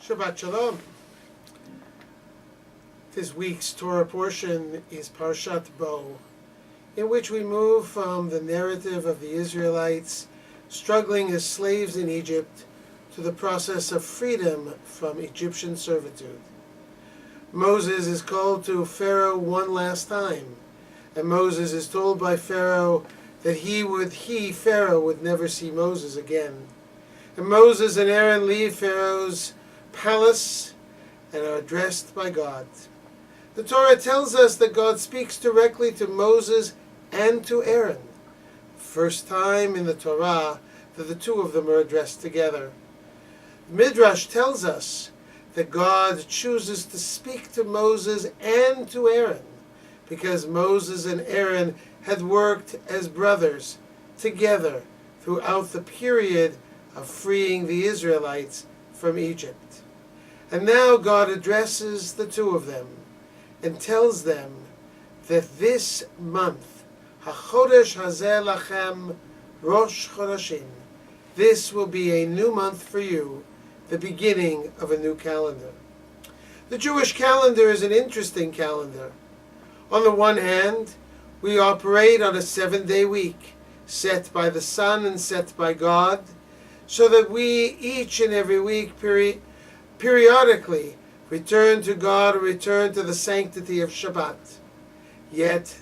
Shabbat Shalom. This week's Torah portion is Parshat Bo, in which we move from the narrative of the Israelites struggling as slaves in Egypt to the process of freedom from Egyptian servitude. Moses is called to Pharaoh one last time, and Moses is told by Pharaoh that Pharaoh, would never see Moses again. And Moses and Aaron leave Pharaoh's palace and are addressed by God. The Torah tells us that God speaks directly to Moses and to Aaron. First time in the Torah that the two of them are addressed together. Midrash tells us that God chooses to speak to Moses and to Aaron because Moses and Aaron had worked as brothers together throughout the period of freeing the Israelites from Egypt. And now God addresses the two of them and tells them that this month, HaChodesh Hazeh Lachem Rosh Chodashim, this will be a new month for you, the beginning of a new calendar. The Jewish calendar is an interesting calendar. On the one hand, we operate on a 7-day week, set by the sun and set by God, so that we each and every week periodically return to God or return to the sanctity of Shabbat. Yet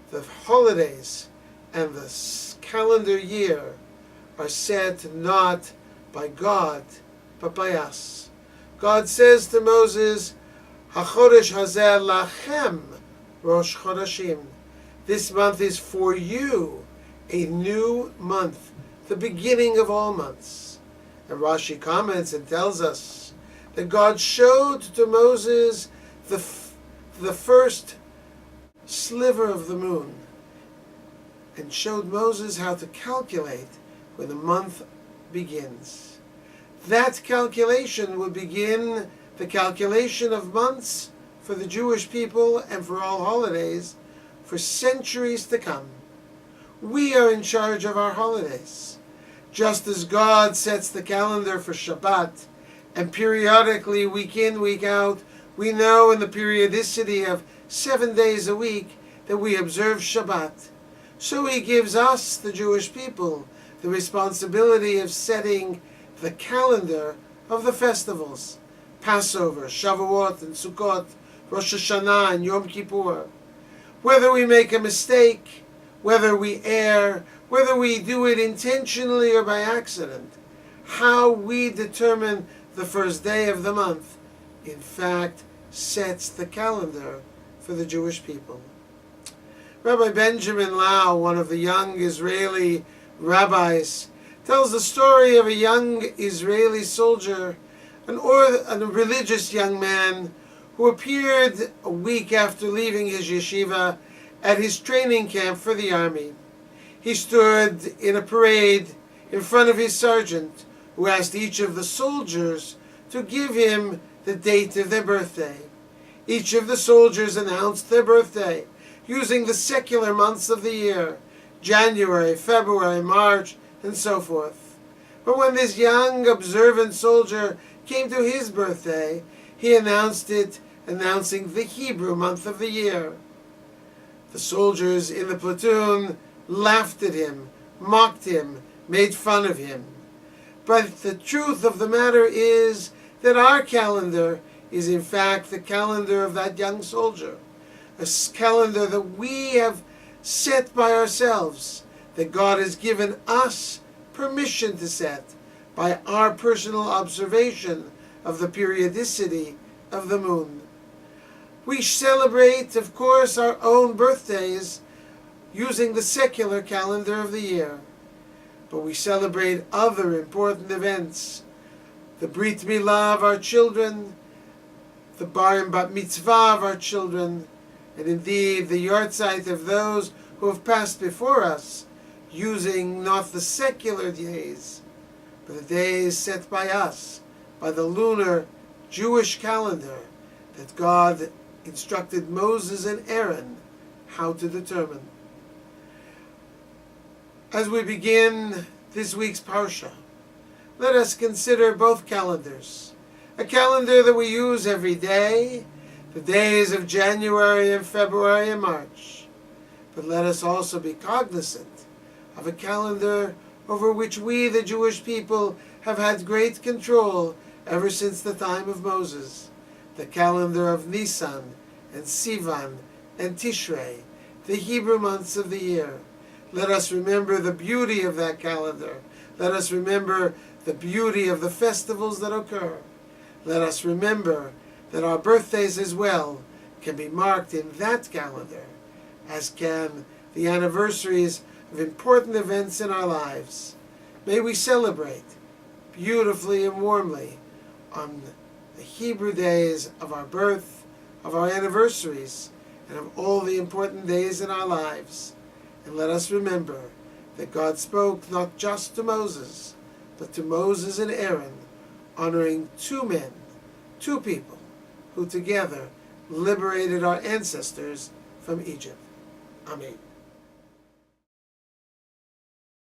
the holidays and the calendar year are set not by God, but by us. God says to Moses, HaChodesh Hazeh Lachem Rosh Chodashim. This month is for you a new month, the beginning of all months. And Rashi comments and tells us that God showed to Moses the first sliver of the moon and showed Moses how to calculate when the month begins. That calculation will begin the calculation of months for the Jewish people and for all holidays for centuries to come. We are in charge of our holidays. Just as God sets the calendar for Shabbat, and periodically, week in, week out, we know in the periodicity of 7 days a week that we observe Shabbat. So He gives us, the Jewish people, the responsibility of setting the calendar of the festivals, Passover, Shavuot, and Sukkot, Rosh Hashanah, and Yom Kippur. Whether we make a mistake, whether we err, whether we do it intentionally or by accident, how we determine the first day of the month, in fact, sets the calendar for the Jewish people. Rabbi Benjamin Lau, one of the young Israeli rabbis, tells the story of a young Israeli soldier, a religious young man, who appeared a week after leaving his yeshiva at his training camp for the army. He stood in a parade in front of his sergeant, who asked each of the soldiers to give him the date of their birthday. Each of the soldiers announced their birthday using the secular months of the year, January, February, March, and so forth. But when this young, observant soldier came to his birthday, he announced it, announcing the Hebrew month of the year. The soldiers in the platoon laughed at him, mocked him, made fun of him. But the truth of the matter is that our calendar is in fact the calendar of that young soldier, a calendar that we have set by ourselves, that God has given us permission to set by our personal observation of the periodicity of the moon. We celebrate, of course, our own birthdays using the secular calendar of the year. But we celebrate other important events. The Brit Milah of our children, the Bar and Bat Mitzvah of our children, and indeed the Yortzeit of those who have passed before us, using not the secular days, but the days set by us, by the lunar Jewish calendar that God instructed Moses and Aaron how to determine. As we begin this week's Parsha, let us consider both calendars, a calendar that we use every day, the days of January and February and March. But let us also be cognizant of a calendar over which we, the Jewish people, have had great control ever since the time of Moses, the calendar of Nisan and Sivan and Tishrei, the Hebrew months of the year. Let us remember the beauty of that calendar. Let us remember the beauty of the festivals that occur. Let us remember that our birthdays as well can be marked in that calendar, as can the anniversaries of important events in our lives. May we celebrate beautifully and warmly on the Hebrew days of our birth, of our anniversaries, and of all the important days in our lives. And let us remember that God spoke not just to Moses, but to Moses and Aaron, honoring two men, two people, who together liberated our ancestors from Egypt. Amen.